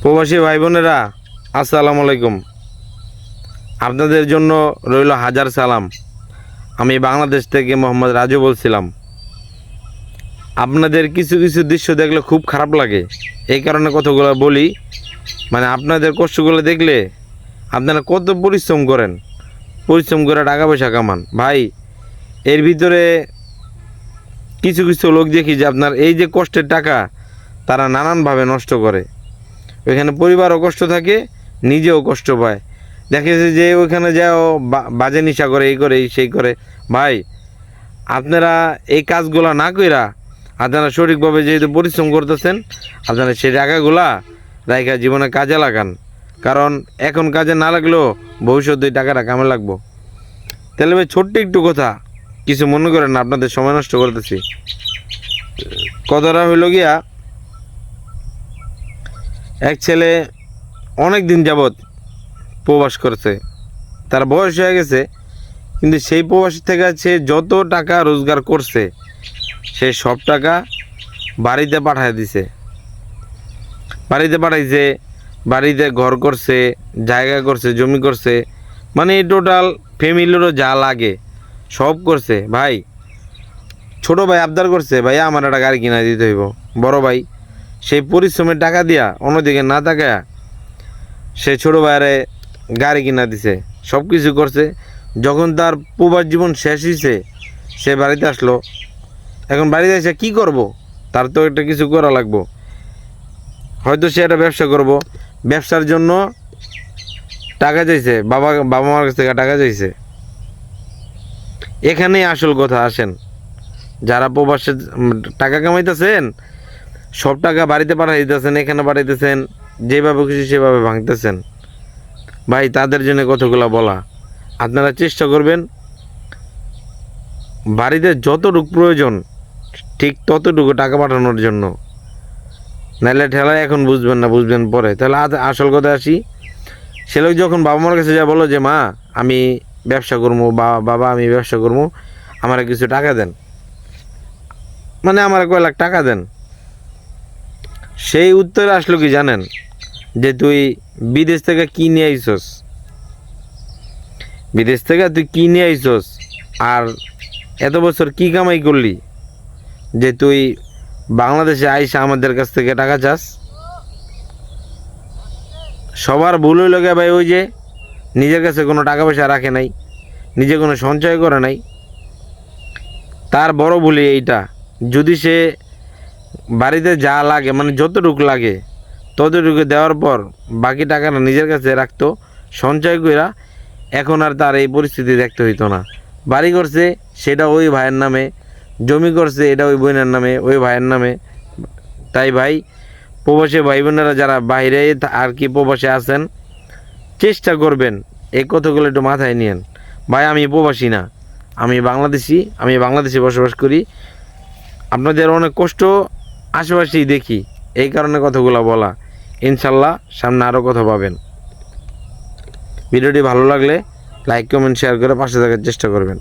প্রবাসী ভাই বোনেরা, আসসালামু আলাইকুম। আপনাদের জন্য রইল হাজার সালাম। আমি বাংলাদেশ থেকে মোহাম্মদ রাজু বলছিলাম। আপনাদের কিছু কিছু দৃশ্য দেখলে খুব খারাপ লাগে, এই কারণে কথাগুলো বলি। মানে আপনাদের কষ্টগুলো দেখলে আপনারা কত পরিশ্রম করেন, পরিশ্রম করে টাকা পয়সা কামান। ভাই, এর ভিতরে কিছু কিছু লোক দেখি যে আপনার এই যে কষ্টের টাকা তারা নানানভাবে নষ্ট করে। ওইখানে পরিবারও কষ্ট থাকে, নিজেও কষ্ট পায়। দেখেছে যে ওইখানে যাও বাজে নিশা করে, এই করে সেই করে। ভাই, আপনারা এই কাজগুলো না কইরা আপনারা সঠিকভাবে যেহেতু পরিশ্রম করতেছেন, আপনারা সেই টাকাগুলা রাইখা জীবনে কাজে লাগান। কারণ এখন কাজে না লাগলেও ভবিষ্যতে ওই টাকাটা কামে লাগবো। তাহলে ভাই, ছোট্ট একটু কথা, কিছু মনে করেন না, আপনাদের সময় নষ্ট করতেছি। কথাটা হইল গিয়া, এক ছেলে অনেক দিন যাবৎ প্রবাস করছে, তার বয়স হয়ে গেছে, কিন্তু সেই প্রবাস থেকে সে যত টাকা রোজগার করছে সে সব টাকা বাড়িতে পাঠায় দিছে। বাড়িতে পাঠাইছে, বাড়িতে ঘর করছে, জায়গা করছে, জমি করছে, মানে টোটাল ফ্যামিলিরও যা লাগে সব করছে। ভাই, ছোট ভাই আবদার করছে, ভাইয়া আমার একটা গাড়ি কিনা দিতে হইব। বড় ভাই সেই পরিশ্রমের টাকা দিয়া অন্যদিকে না তাকায়া সে ছোটো ভাইয়ারে গাড়ি কিনা দিছে, সব কিছু করছে। যখন তার প্রবাস জীবন শেষ হয়েছে, সে বাড়িতে আসলো। এখন বাড়িতে এসে কী করব? তার তো একটা কিছু করা লাগবো। হয়তো সে একটা ব্যবসা করব, ব্যবসার জন্য টাকা চাইছে, বাবা মার কাছ থেকে টাকা চাইছে। এখানেই আসল কথা। আসেন, যারা প্রবাসে টাকা কামাইতেছেন, সব টাকা বাড়িতে পাঠাই দিতেছেন, এখানে পাঠাইতেছেন, যেভাবে খুশি সেভাবে ভাঙতেছেন। ভাই, তাদের জন্য কতগুলো বলা, আপনারা চেষ্টা করবেন বাড়িতে যতটুকু প্রয়োজন ঠিক ততটুকু টাকা পাঠানোর জন্য। নাহলে ঠেলা এখন বুঝবেন না, বুঝবেন পরে। তাহলে আসল কথা আসি, সে লোক যখন বাবা মার কাছে যা বলো যে মা আমি ব্যবসা করবো, বা বাবা আমি ব্যবসা করবো, আমার কিছু টাকা দেন, মানে আমার কয় লাখ টাকা দেন। সেই উত্তরে আসলো কি জানেন? যে তুই বিদেশ থেকে কি নিয়ে আইসস, বিদেশ থেকে তুই কি নিয়ে আইসস, আর এত বছর কি কামাই করলি যে তুই বাংলাদেশে আইসা আমাদের কাছ থেকে টাকা চাস? সবার ভুল হইল গে ভাই, ওই যে নিজের কাছে কোনো টাকা পয়সা রাখে নাই, নিজে কোনো সঞ্চয় করে নাই। তার বড় ভুলই এইটা। যদি সে বাড়িতে যা লাগে, মানে যতটুকু লাগে ততটুকু দেওয়ার পর বাকি টাকাটা নিজের কাছে রাখতো সঞ্চয় কইরা, এখন আর তার এই পরিস্থিতি দেখতে হইতো না। বাড়ি করছে সেটা ওই ভাইয়ের নামে, জমি করছে এটা ওই বোনের নামে, ওই ভাইয়ের নামে। তাই ভাই, প্রবাসী ভাই বোনেরা যারা বাইরে আর কি প্রবাসে আছেন, চেষ্টা করবেন এই কথাগুলো একটু মাথায় নিয়েন। ভাই, আমি প্রবাসী না, আমি বাংলাদেশি, আমি বাংলাদেশে বসবাস করি। আপনাদের অনেক কষ্ট আশেপাশেই দেখি, এই কারণে কথাগুলো বলা। ইনশাল্লাহ সামনে আরও কথা পাবেন। ভিডিওটি ভালো লাগলে লাইক কমেন্ট শেয়ার করে পাশে থাকার চেষ্টা করবেন।